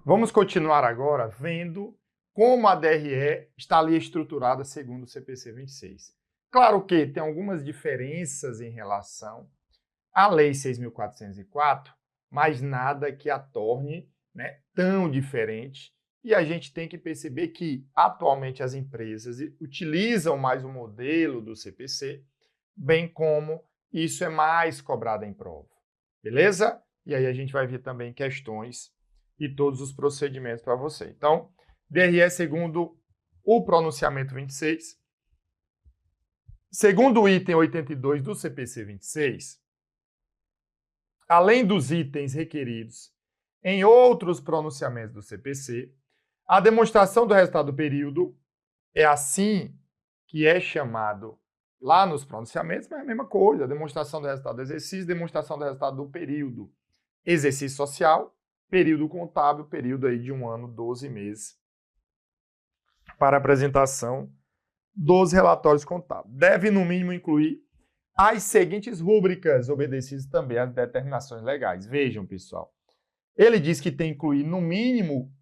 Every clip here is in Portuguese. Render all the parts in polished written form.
Vamos continuar agora vendo como a DRE está ali estruturada segundo o CPC 26. Claro que tem algumas diferenças em relação à Lei 6.404, mas nada que a torne, tão diferente. E a gente tem que perceber que, atualmente, as empresas utilizam mais o modelo do CPC, bem como isso é mais cobrado em prova. Beleza? E aí a gente vai ver também questões e todos os procedimentos para você. Então, DRE segundo o pronunciamento 26. Segundo o item 82 do CPC 26, além dos itens requeridos em outros pronunciamentos do CPC, a demonstração do resultado do período é assim que é chamado lá nos pronunciamentos, mas é a mesma coisa, demonstração do resultado do exercício, demonstração do resultado do período. Exercício social, período contábil, período aí de 1 ano, 12 meses, para apresentação dos relatórios contábeis. Deve, no mínimo, incluir as seguintes rúbricas, obedecidas também às determinações legais. Vejam, pessoal. Ele diz que tem que incluir, no mínimo,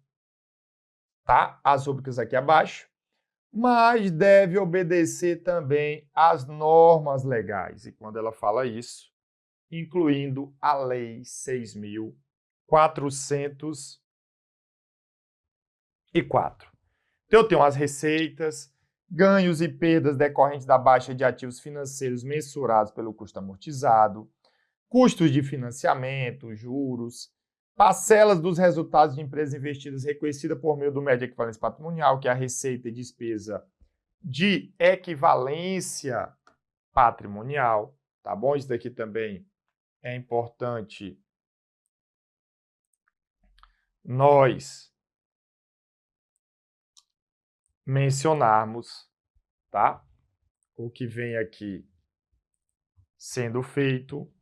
tá, as rúbricas aqui abaixo, mas deve obedecer também às normas legais. E quando ela fala isso, incluindo a Lei 6.404. Então, eu tenho as receitas, ganhos e perdas decorrentes da baixa de ativos financeiros mensurados pelo custo amortizado, custos de financiamento, juros, parcelas dos resultados de empresas investidas reconhecida por meio do médio de equivalência patrimonial, que é a receita e despesa de equivalência patrimonial, tá bom? Isso daqui também é importante nós mencionarmos, tá? O que vem aqui sendo feito.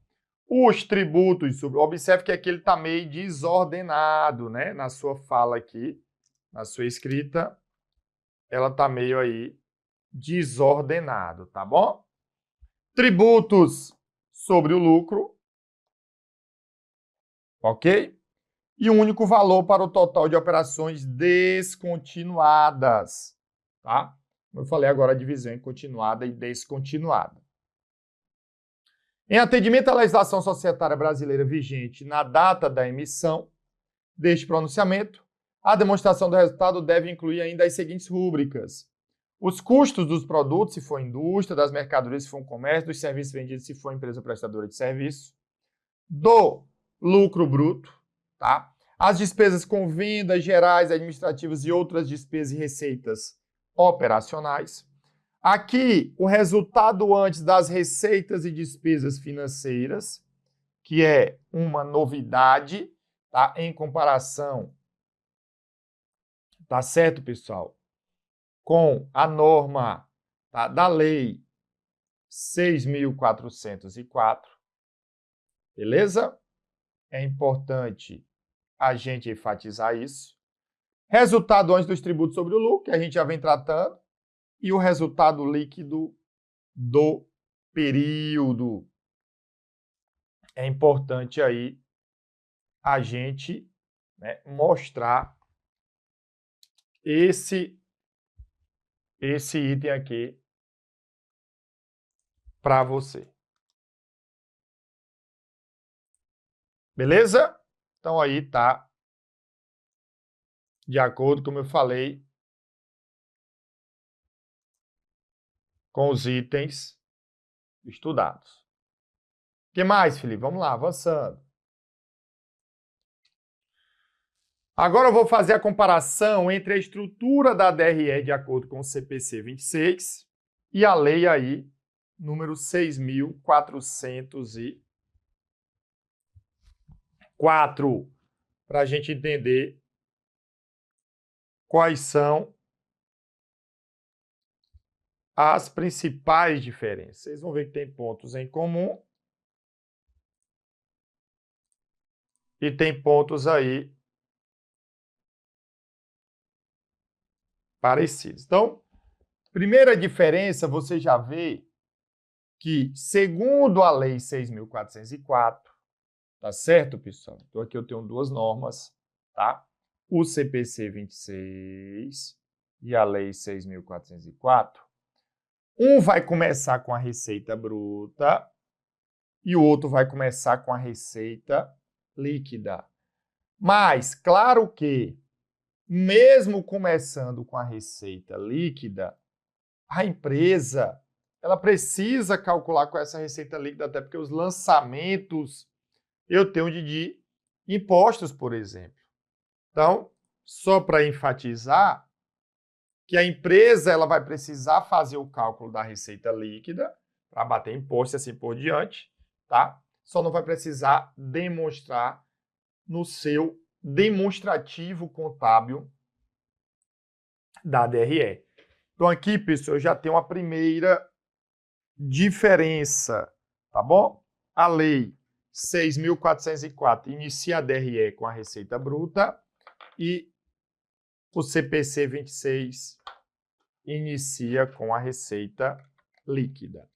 Os tributos, observe que aqui ele está meio desordenado, né? Na sua fala aqui, na sua escrita, ela está meio aí desordenado, tá bom? Tributos sobre o lucro, ok? E um único valor para o total de operações descontinuadas, tá? Como eu falei agora, a divisão em continuada e descontinuada. Em atendimento à legislação societária brasileira vigente na data da emissão deste pronunciamento, a demonstração do resultado deve incluir ainda as seguintes rúbricas: os custos dos produtos, se for indústria, das mercadorias, se for um comércio, dos serviços vendidos, se for empresa prestadora de serviço, do lucro bruto, tá? As despesas com vendas gerais, administrativas e outras despesas e receitas operacionais. Aqui, o resultado antes das receitas e despesas financeiras, que é uma novidade, tá? Em comparação, tá certo, pessoal? Com a norma, tá, da Lei 6.404, beleza? É importante a gente enfatizar isso. Resultado antes dos tributos sobre o lucro, que a gente já vem tratando, e o resultado líquido do período. É importante aí a gente, mostrar esse item aqui para você. Beleza? Então aí tá de acordo, como eu falei, com os itens estudados. O que mais, Felipe? Vamos lá, avançando. Agora eu vou fazer a comparação entre a estrutura da DRE de acordo com o CPC 26 e a lei aí, número 6.404, para a gente entender quais são as principais diferenças. Vocês vão ver que tem pontos em comum e tem pontos aí parecidos. Então, primeira diferença, você já vê que, segundo a Lei 6.404, tá certo, pessoal? Então, aqui eu tenho duas normas, tá? o CPC 26 e a Lei 6.404, um vai começar com a receita bruta e o outro vai começar com a receita líquida. Mas, claro que, mesmo começando com a receita líquida, a empresa ela precisa calcular com essa receita líquida, até porque os lançamentos eu tenho de impostos, por exemplo. Então, só para enfatizar que a empresa ela vai precisar fazer o cálculo da receita líquida para bater imposto e assim por diante, tá? Só não vai precisar demonstrar no seu demonstrativo contábil da DRE. Então aqui, pessoal, eu já tenho uma primeira diferença, tá bom? A lei 6.404 inicia a DRE com a receita bruta e o CPC 26 inicia com a receita líquida,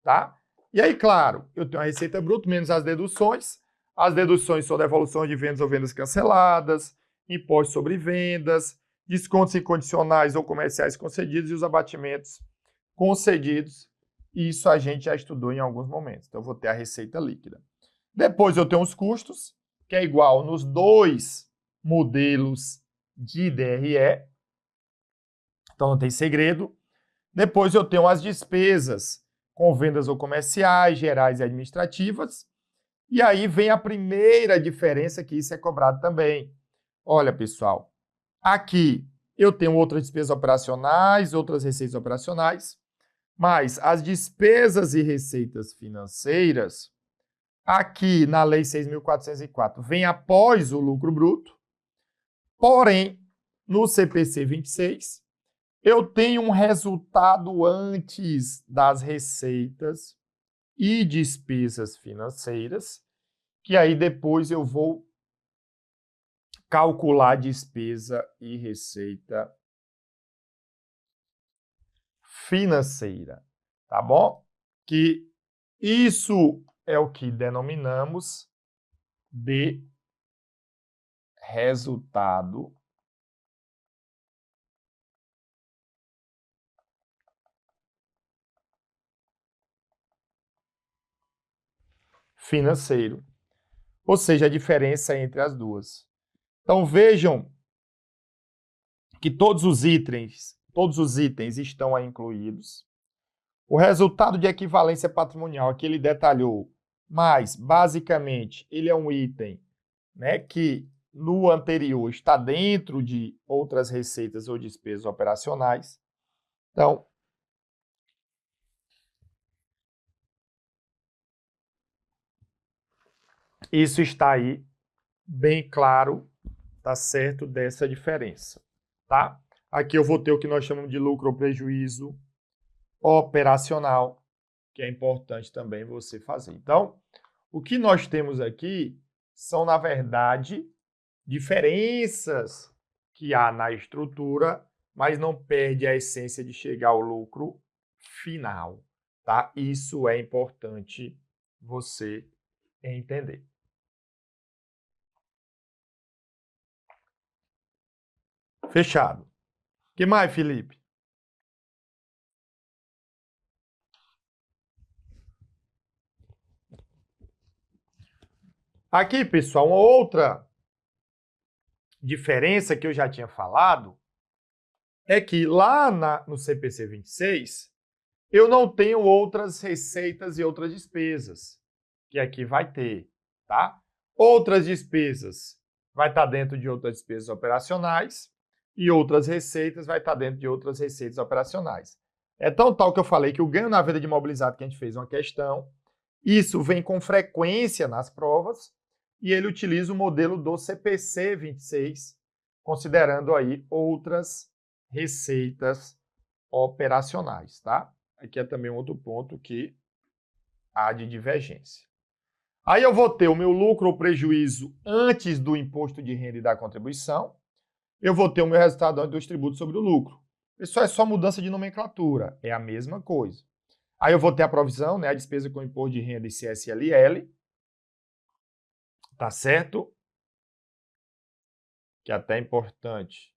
tá? E aí, claro, eu tenho a receita bruta menos as deduções. As deduções são devoluções de vendas ou vendas canceladas, impostos sobre vendas, descontos incondicionais ou comerciais concedidos e os abatimentos concedidos. Isso a gente já estudou em alguns momentos. Então, eu vou ter a receita líquida. Depois eu tenho os custos, que é igual nos dois modelos de DRE. Então, não tem segredo. Depois eu tenho as despesas com vendas ou comerciais, gerais e administrativas. E aí vem a primeira diferença, que isso é cobrado também. Olha, pessoal, aqui eu tenho outras despesas operacionais, outras receitas operacionais, mas as despesas e receitas financeiras, aqui na Lei 6.404, vem após o lucro bruto, porém, no CPC 26, eu tenho um resultado antes das receitas e despesas financeiras, que aí depois eu vou calcular despesa e receita financeira, tá bom? Que isso é o que denominamos de resultado financeiro, ou seja, a diferença entre as duas. Então vejam que todos os itens estão aí incluídos. O resultado de equivalência patrimonial, aqui ele detalhou, mas basicamente ele é um item, né, que no anterior está dentro de outras receitas ou despesas operacionais. Então, isso está aí bem claro, tá certo, dessa diferença, tá? Aqui eu vou ter o que nós chamamos de lucro ou prejuízo operacional, que é importante também você fazer. Então, o que nós temos aqui são, na verdade, diferenças que há na estrutura, mas não perde a essência de chegar ao lucro final, tá? Isso é importante você entender. Fechado. O que mais, Felipe? Aqui, pessoal, uma outra diferença que eu já tinha falado é que lá no CPC 26, eu não tenho outras receitas e outras despesas, que aqui vai ter, tá? Outras despesas vai estar dentro de outras despesas operacionais e outras receitas vai estar dentro de outras receitas operacionais. É tão tal que eu falei que o ganho na venda de imobilizado que a gente fez uma questão, isso vem com frequência nas provas e ele utiliza o modelo do CPC 26, considerando aí outras receitas operacionais, tá? Aqui é também um outro ponto que há de divergência. Aí eu vou ter o meu lucro ou prejuízo antes do imposto de renda e da contribuição. Eu vou ter o meu resultado antes dos tributos sobre o lucro. Isso é só mudança de nomenclatura, é a mesma coisa. Aí eu vou ter a provisão, né, a despesa com imposto de renda e CSLL. Tá certo? que é até importante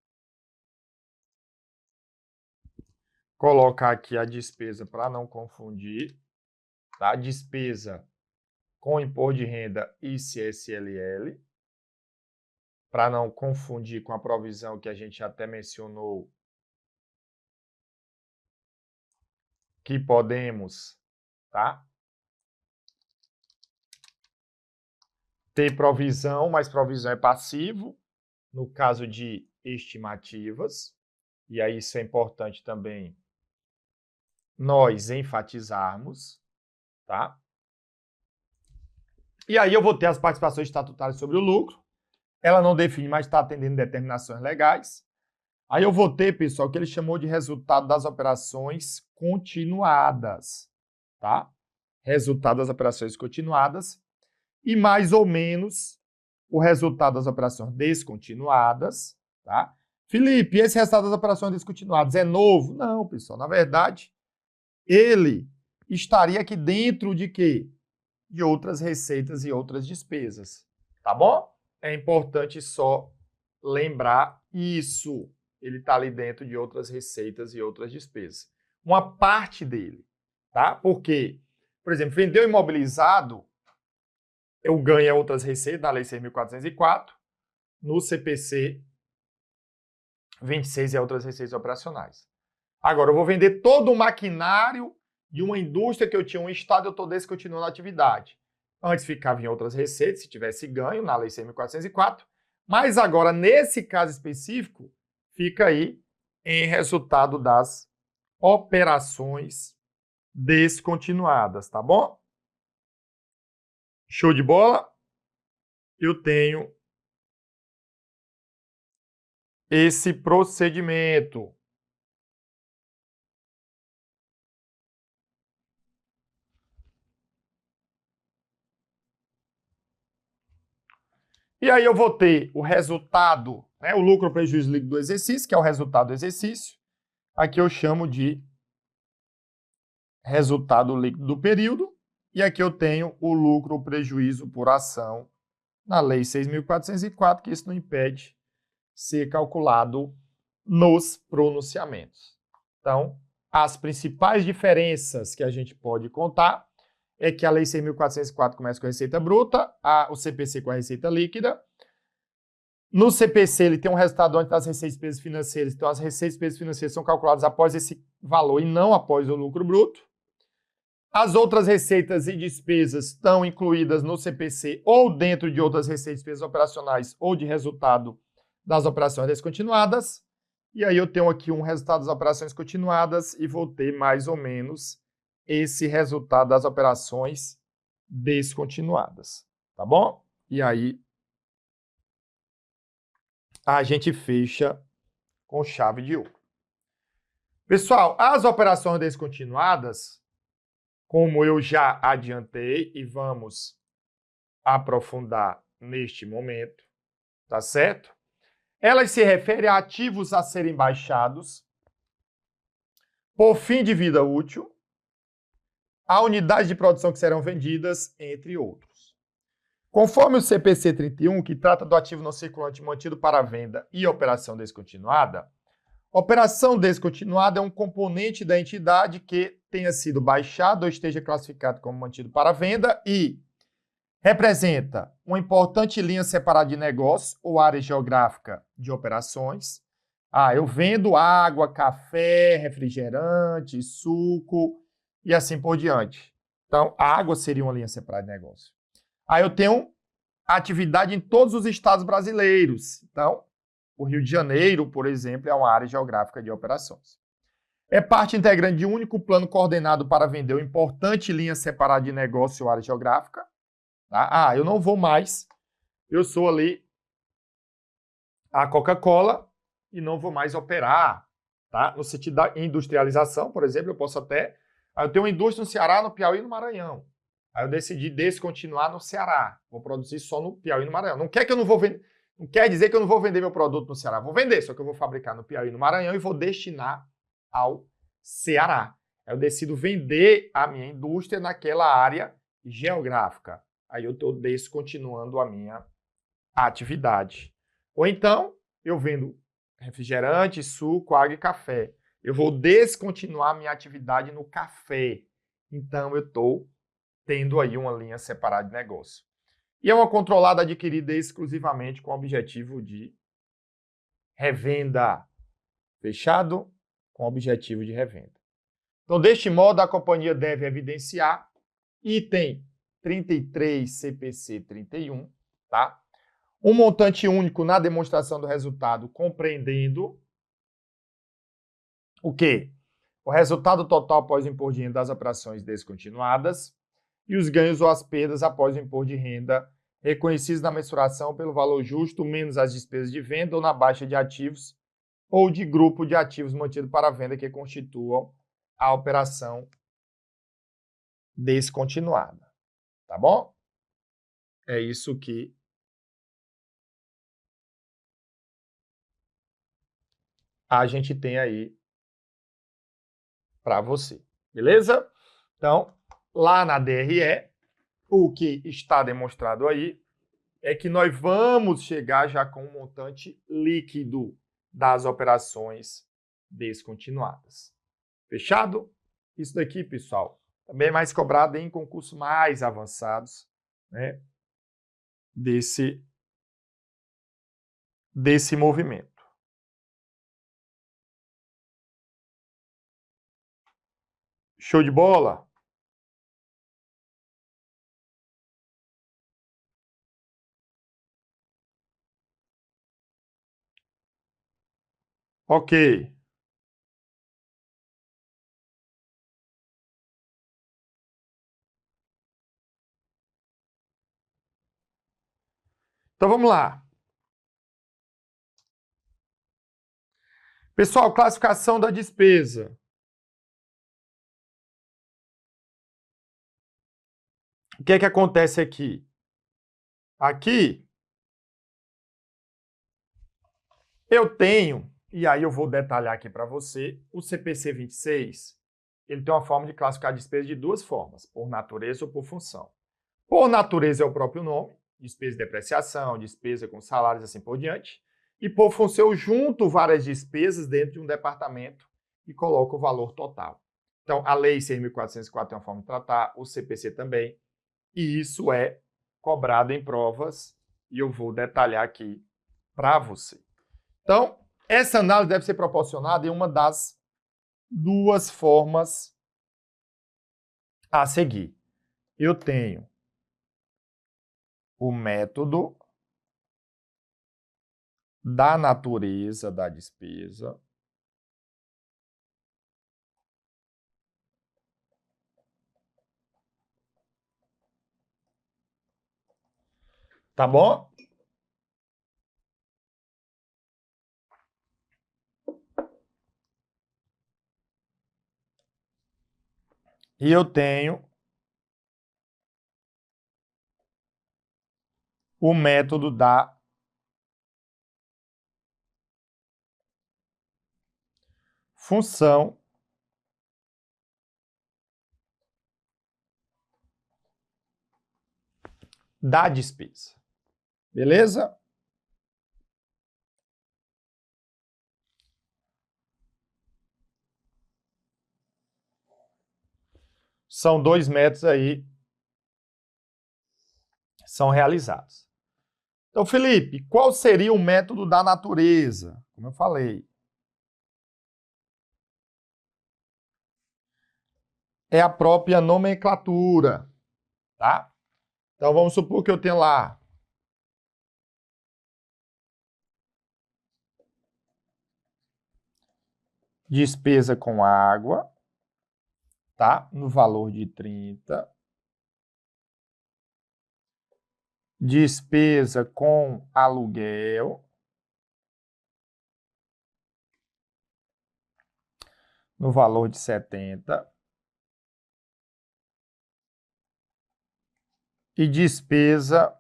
colocar aqui a despesa para não confundir, tá? Despesa com imposto de renda e CSLL, para não confundir com a provisão que a gente até mencionou, que podemos, tá? Ter provisão, mas provisão é passivo, no caso de estimativas, e aí isso é importante também nós enfatizarmos, tá? E aí eu vou ter as participações estatutárias sobre o lucro, ela não define, mas está atendendo determinações legais. Aí eu vou ter, pessoal, o que ele chamou de resultado das operações continuadas, tá? Resultado das operações continuadas e mais ou menos o resultado das operações descontinuadas, tá? Felipe, esse resultado das operações descontinuadas é novo? Não, pessoal, na verdade, ele estaria aqui dentro de quê? De outras receitas e outras despesas, tá bom? É importante só lembrar isso. Ele está ali dentro de outras receitas e outras despesas. Uma parte dele, tá? Porque, por exemplo, vendeu imobilizado, eu ganho outras receitas da Lei 6.404, no CPC 26 e outras receitas operacionais. Agora, eu vou vender todo o maquinário de uma indústria que eu tinha um estado, eu estou descontinuando a atividade. Antes ficava em outras receitas, se tivesse ganho, na Lei 6.404, mas agora, nesse caso específico, fica aí em resultado das operações descontinuadas, tá bom? Show de bola? Eu tenho esse procedimento. E aí eu vou ter o resultado, né, o lucro ou prejuízo líquido do exercício, que é o resultado do exercício. Aqui eu chamo de resultado líquido do período. E aqui eu tenho o lucro ou prejuízo por ação na Lei 6.404, que isso não impede ser calculado nos pronunciamentos. Então, as principais diferenças que a gente pode contar é que a Lei 6.404 começa com a receita bruta, o CPC com a receita líquida. No CPC, ele tem um resultado antes das receitas e despesas financeiras, então as receitas e despesas financeiras são calculadas após esse valor e não após o lucro bruto. As outras receitas e despesas estão incluídas no CPC ou dentro de outras receitas e despesas operacionais ou de resultado das operações descontinuadas. E aí eu tenho aqui um resultado das operações continuadas e vou ter mais ou menos esse resultado das operações descontinuadas, tá bom? E aí a gente fecha com chave de ouro. Pessoal, as operações descontinuadas, como eu já adiantei e vamos aprofundar neste momento, tá certo? Elas se referem a ativos a serem baixados por fim de vida útil, a unidades de produção que serão vendidas, entre outros. Conforme o CPC 31, que trata do ativo não circulante mantido para venda e operação descontinuada, operação descontinuada é um componente da entidade que tenha sido baixado ou esteja classificado como mantido para venda e representa uma importante linha separada de negócio ou área geográfica de operações. Eu vendo água, café, refrigerante, suco e assim por diante. Então, a água seria uma linha separada de negócio. Aí eu tenho atividade em todos os estados brasileiros. Então, o Rio de Janeiro, por exemplo, é uma área geográfica de operações. É parte integrante de um único plano coordenado para vender uma importante linha separada de negócio ou área geográfica. Tá? Eu não vou mais, eu sou ali a Coca-Cola e não vou mais operar. Tá? No sentido da industrialização, por exemplo, eu posso até... eu tenho uma indústria no Ceará, no Piauí e no Maranhão. Aí eu decidi descontinuar no Ceará. Vou produzir só no Piauí e no Maranhão. Não quer dizer que eu não vou vender meu produto no Ceará. Vou vender, só que eu vou fabricar no Piauí e no Maranhão e vou destinar ao Ceará. Aí eu decido vender a minha indústria naquela área geográfica. Aí eu estou descontinuando a minha atividade. Ou então, eu vendo refrigerante, suco, água e café. Eu vou descontinuar minha atividade no café. Então, eu estou tendo aí uma linha separada de negócio. E é uma controlada adquirida exclusivamente com o objetivo de revenda. Fechado? Com o objetivo de revenda. Então, deste modo, a companhia deve evidenciar item 33 CPC 31, tá? Um montante único na demonstração do resultado, compreendendo o quê? O resultado total após o imposto de renda das operações descontinuadas e os ganhos ou as perdas após o imposto de renda reconhecidos na mensuração pelo valor justo menos as despesas de venda ou na baixa de ativos ou de grupo de ativos mantido para venda que constituam a operação descontinuada. Tá bom? É isso que a gente tem aí para você. Beleza? Então, lá na DRE, o que está demonstrado aí é que nós vamos chegar já com um montante líquido das operações descontinuadas. Fechado? Isso daqui, pessoal, também é mais cobrado em concursos mais avançados, né, desse movimento. Show de bola? Ok. Então vamos lá. Pessoal, classificação da despesa. O que é que acontece aqui? Aqui eu tenho, e aí eu vou detalhar aqui para você, o CPC 26, ele tem uma forma de classificar a despesa de duas formas, por natureza ou por função. Por natureza é o próprio nome, despesa de depreciação, despesa com salários, assim por diante. E por função eu junto várias despesas dentro de um departamento e coloco o valor total. Então, a Lei 6.404 tem uma forma de tratar, o CPC também, e isso é cobrado em provas, e eu vou detalhar aqui para você. Então, essa análise deve ser proporcionada em uma das duas formas a seguir. Eu tenho o método da natureza da despesa, tá bom? E eu tenho o método da função da despesa. Beleza? São dois métodos aí que são realizados. Então, Felipe, qual seria o método da natureza? Como eu falei, é a própria nomenclatura, tá? Então, vamos supor que eu tenho lá despesa com água, tá? No valor de 30. Despesa com aluguel, no valor de 70. E despesa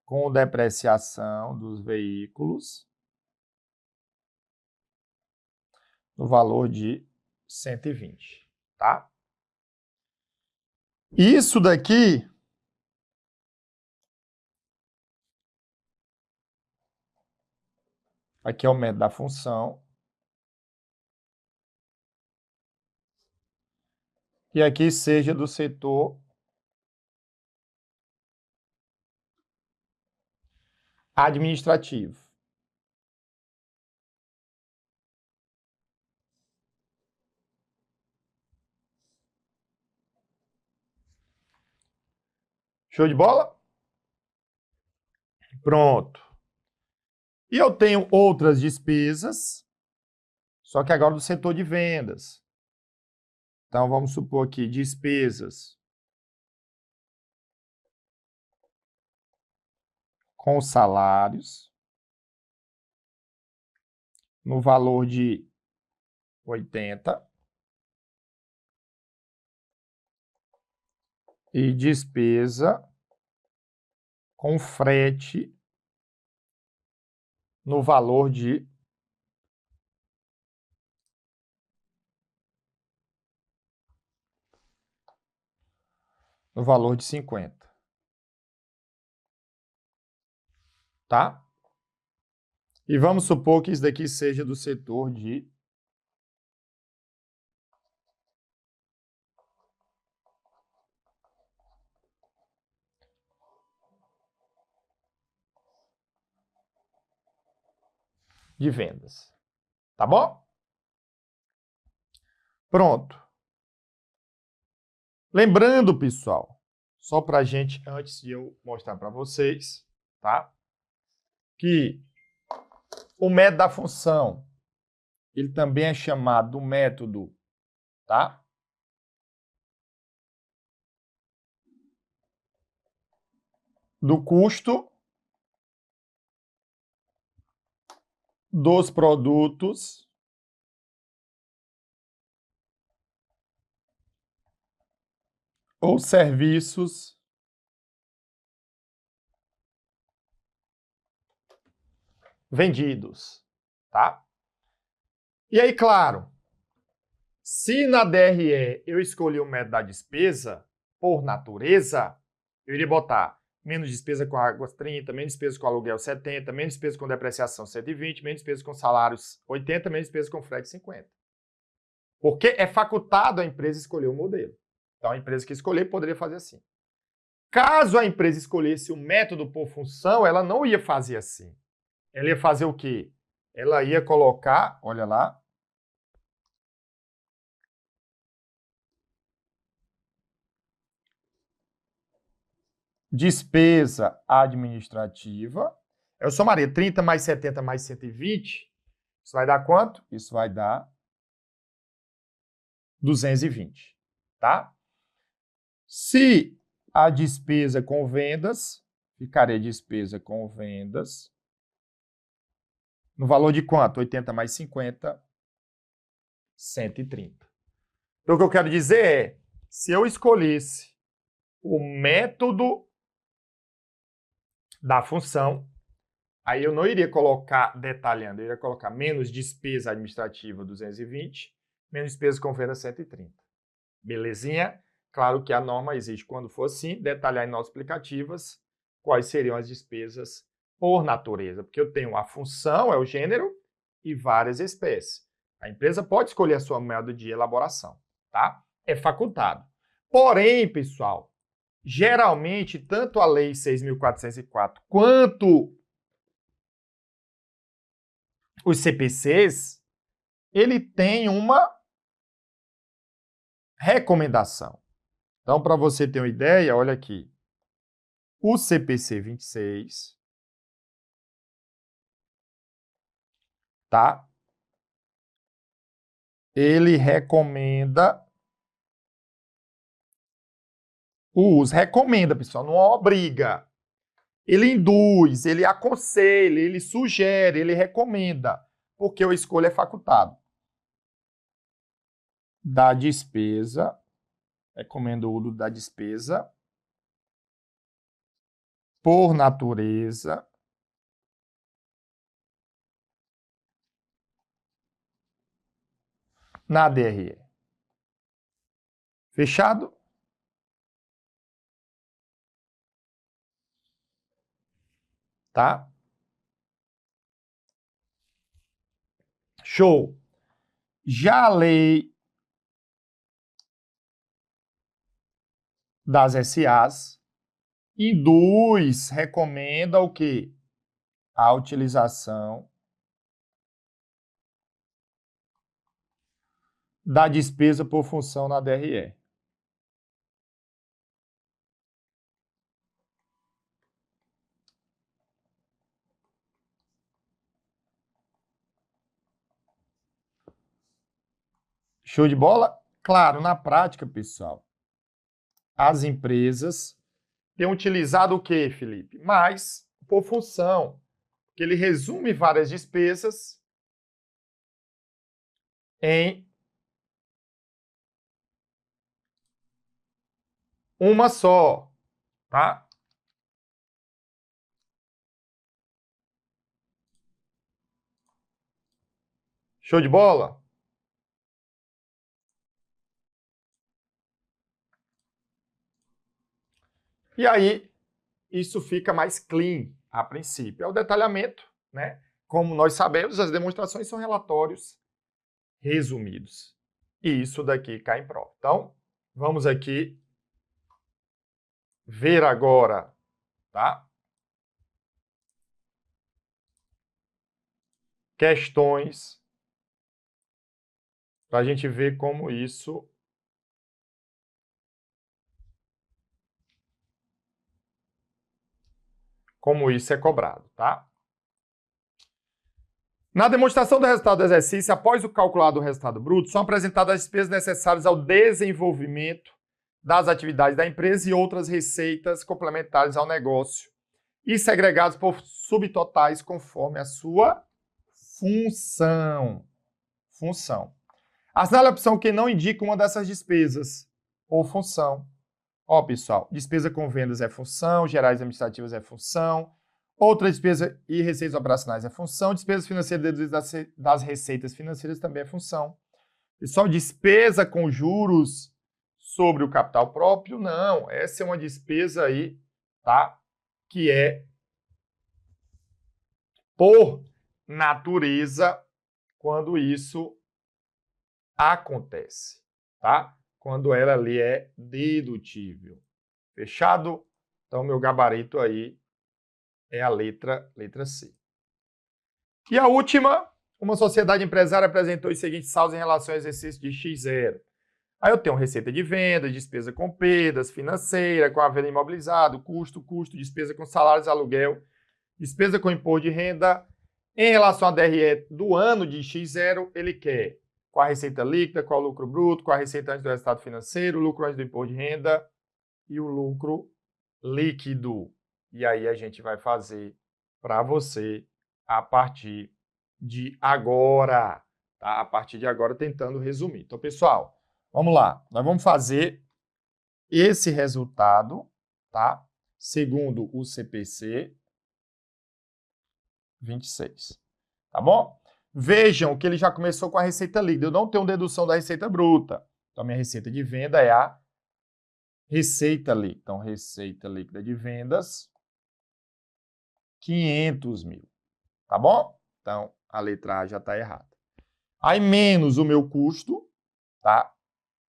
com depreciação dos veículos, no valor de 120, tá? Isso daqui Aqui é o método da função. E aqui seja do setor administrativo. Show de bola? Pronto. E eu tenho outras despesas, só que agora do setor de vendas. Então, vamos supor aqui, despesas com salários, no valor de 80, e despesa com frete no valor de 50. Tá? E vamos supor que isso daqui seja do setor de vendas. Tá bom? Pronto. Lembrando, pessoal, só para a gente, antes de eu mostrar para vocês, tá? Que o método da função, ele também é chamado do método, tá? Do custo dos produtos ou serviços vendidos, tá? E aí, claro, se na DRE eu escolhi o método da despesa, por natureza, eu iria botar menos despesa com águas 30, menos despesa com aluguel 70, menos despesa com depreciação 120, menos despesa com salários 80, menos despesa com frete 50. Porque é facultado a empresa escolher o modelo. Então, a empresa que escolher poderia fazer assim. Caso a empresa escolhesse o método por função, ela não ia fazer assim. Ela ia fazer o quê? Ela ia colocar, olha lá, despesa administrativa. Eu somaria 30 mais 70 mais 120. Isso vai dar quanto? Isso vai dar 220, tá? Se a despesa com vendas, ficaria despesa com vendas no valor de quanto? 80 mais 50, 130. Então, o que eu quero dizer é, se eu escolhesse o método da função, aí eu não iria colocar detalhando, eu iria colocar menos despesa administrativa 220, menos despesa com venda 130. Belezinha? Claro que a norma existe quando for assim, detalhar em notas explicativas quais seriam as despesas por natureza, porque eu tenho a função, é o gênero, e várias espécies. A empresa pode escolher a sua método de elaboração, tá? É facultado. Porém, pessoal, geralmente, tanto a Lei 6.404 quanto os CPCs, ele tem uma recomendação. Então, para você ter uma ideia, olha aqui. O CPC 26, tá? Ele recomenda o uso. Recomenda, pessoal, não obriga. Ele induz, ele aconselha, ele sugere, ele recomenda, porque o escolha é facultado. Da despesa, recomenda o uso da despesa por natureza na DRE. Fechado? Tá? Show. Já a lei das SAs induz, recomenda o quê? A utilização da despesa por função na DRE. Show de bola? Claro, na prática, pessoal, as empresas têm utilizado o quê, Felipe? Mais por função, que ele resume várias despesas em uma só, tá? Show de bola? E aí, isso fica mais clean, a princípio. É o detalhamento, né? Como nós sabemos, as demonstrações são relatórios resumidos. E isso daqui cai em prova. Então, vamos aqui ver agora, tá? Questões para a gente ver como isso é cobrado, tá? Na demonstração do resultado do exercício, após o calculado do resultado bruto, são apresentadas as despesas necessárias ao desenvolvimento das atividades da empresa e outras receitas complementares ao negócio, e segregados por subtotais conforme a sua função. Assinale a opção que não indica uma dessas despesas ou função. Ó, pessoal, despesa com vendas é função, gerais administrativas é função, outra despesa e receitas operacionais é função, despesas financeiras deduzidas das receitas financeiras também é função. Pessoal, despesa com juros sobre o capital próprio, não. Essa é uma despesa aí, tá? Que é por natureza quando isso acontece, tá? Quando ela ali é dedutível. Fechado? Então, meu gabarito aí é a letra C. E a última, uma sociedade empresária apresentou os seguintes saldos em relação ao exercício de X0. Aí eu tenho receita de venda, despesa com perdas, financeira, com a venda imobilizado, custo, despesa com salários, aluguel, despesa com imposto de renda. Em relação à DRE do ano de X0, ele quer qual a receita líquida, qual o lucro bruto, qual a receita antes do resultado financeiro, o lucro antes do imposto de renda e o lucro líquido. E aí a gente vai fazer para você a partir de agora, tá? A partir de agora, tentando resumir. Então, pessoal, vamos lá. Nós vamos fazer esse resultado, tá? Segundo o CPC 26, tá bom? Vejam que ele já começou com a receita líquida. Eu não tenho dedução da receita bruta. Então, minha receita de venda é a receita líquida. Então, receita líquida de vendas, 500 mil. Tá bom? Então, a letra A já está errada. Aí, menos o meu custo, tá?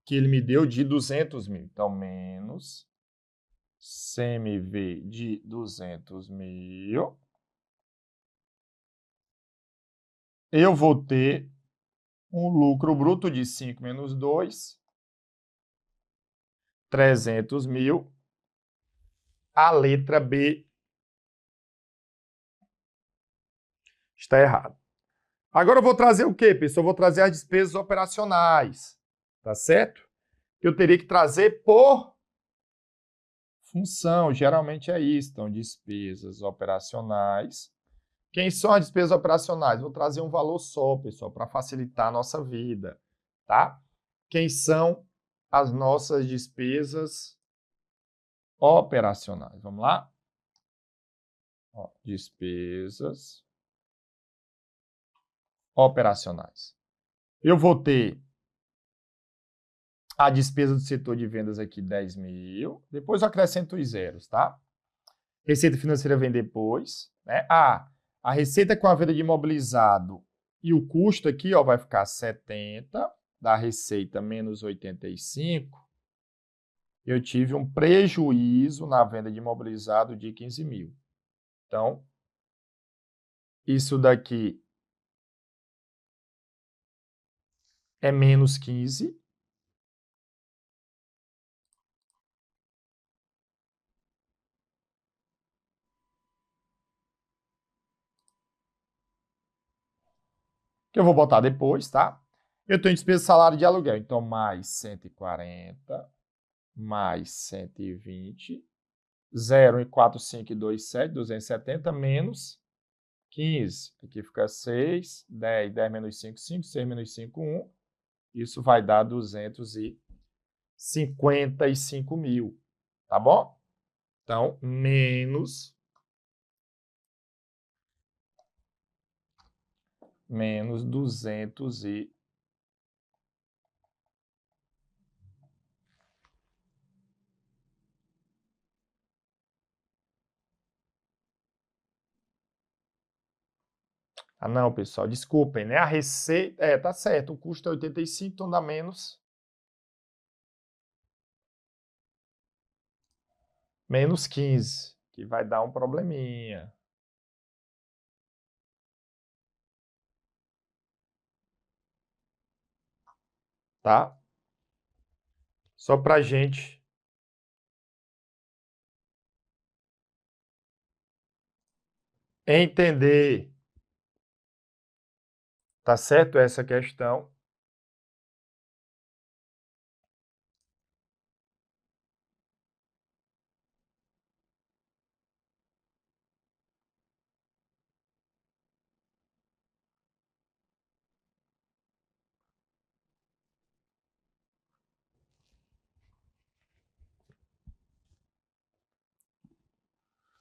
Que ele me deu de 200 mil. Então, menos CMV de 200 mil. Eu vou ter um lucro bruto de 5 menos 2, 300 mil. A letra B está errada. Agora eu vou trazer o quê, pessoal? Eu vou trazer as despesas operacionais, tá certo? Eu teria que trazer por função, geralmente é isso. Então, despesas operacionais. Quem são as despesas operacionais? Vou trazer um valor só, pessoal, para facilitar a nossa vida, tá? Quem são as nossas despesas operacionais? Vamos lá? Ó, despesas operacionais. Eu vou ter a despesa do setor de vendas aqui, 10 mil. Depois eu acrescento os zeros, tá? Receita financeira vem depois, né? A receita com a venda de imobilizado E o custo aqui, ó, vai ficar 70, da receita menos 85. Eu tive um prejuízo na venda de imobilizado de 15 mil. Então, isso daqui é menos 15. Que eu vou botar depois, tá? Eu tenho despesa de salário de aluguel, então mais 140, mais 120, 0,4527, 270, menos 15. Aqui fica 6, 10, 10 menos 5, 5, 6 menos 5, 1. Isso vai dar 255 mil, tá bom? Então, menos 200 e... Ah, não, pessoal, desculpem, né? A receita... É, tá certo, o custo é 85, então dá menos 15, que vai dar um probleminha. Tá? Só pra gente entender, tá certo? Essa questão.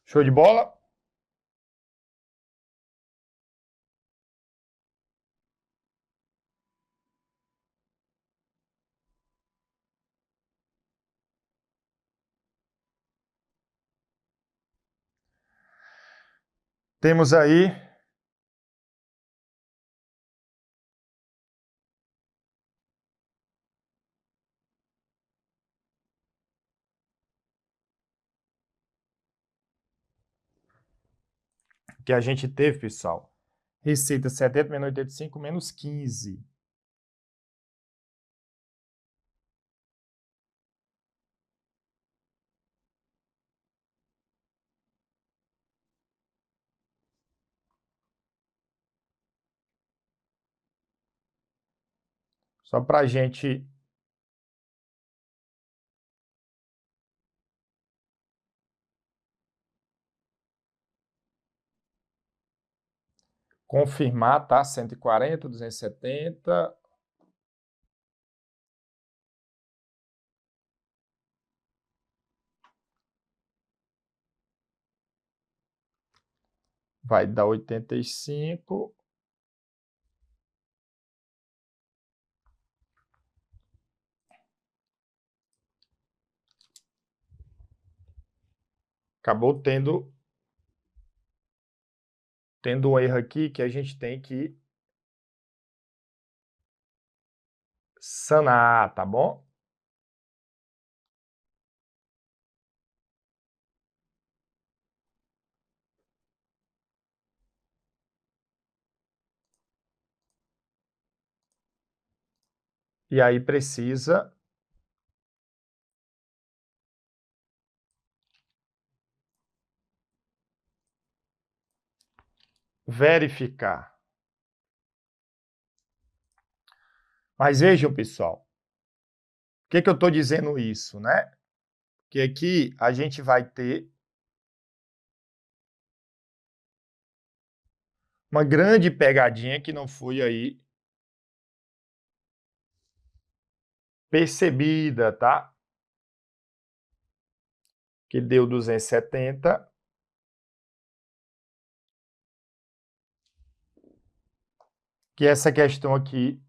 Show de bola? Temos aí que a gente teve, pessoal. Receita 70 menos 85 menos 15. Só para a gente confirmar, tá? 140, 270. Vai dar 85. Acabou tendo um erro aqui que a gente tem que sanar, tá bom? E aí precisa verificar. Mas vejam, pessoal, o que eu estou dizendo isso, né? Que aqui a gente vai ter uma grande pegadinha que não foi aí percebida, tá? Que deu 270. Que essa questão aqui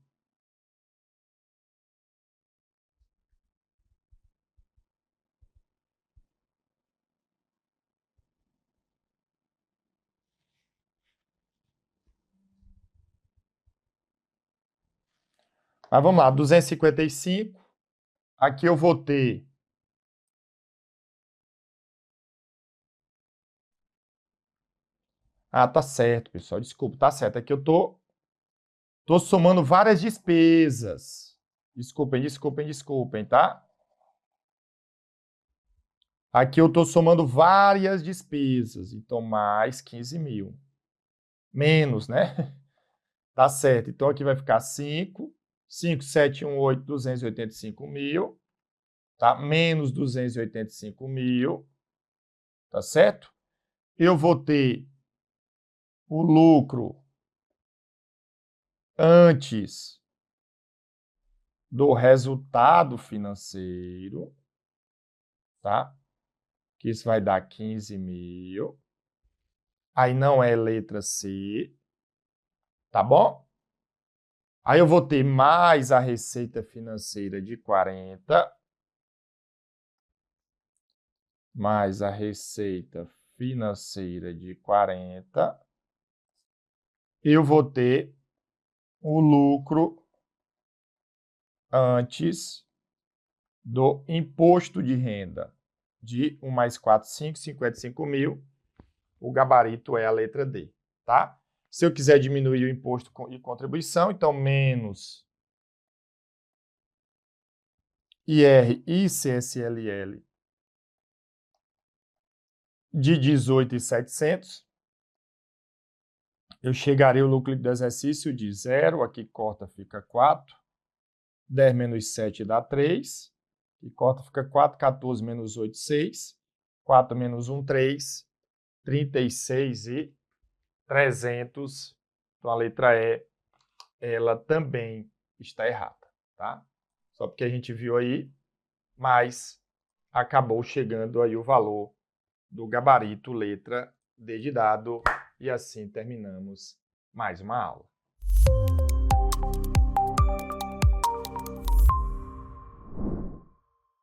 Mas vamos lá, 255. Aqui eu vou ter tá certo, pessoal. Desculpa, tá certo. Aqui eu tô somando várias despesas. Desculpem, tá? Aqui eu tô somando várias despesas. Então, mais 15 mil. Menos, né? Tá certo. Então, aqui vai ficar 5. 5, 7, 1, 8, 285 mil. Tá? Menos 285 mil. Tá certo? Eu vou ter o lucro antes do resultado financeiro, tá? Que isso vai dar 15 mil. Aí não é letra C, tá bom? Aí eu vou ter mais a receita financeira de 40, mais a receita financeira de 40. Eu vou ter o lucro antes do imposto de renda de 1 mais 4, 5, 55 mil. O gabarito é a letra D, tá? Se eu quiser diminuir o imposto e contribuição, então menos IR e CSLL de 18.700. Eu chegarei ao lucro do exercício de 0, aqui corta, fica 4. 10 menos 7 dá 3. E corta, fica 4. 14 menos 8, 6. 4 menos 1, 3. 36.300. Então, a letra E, ela também está errada, tá? Só porque a gente viu aí, mas acabou chegando aí o valor do gabarito letra D de dado. E assim terminamos mais uma aula.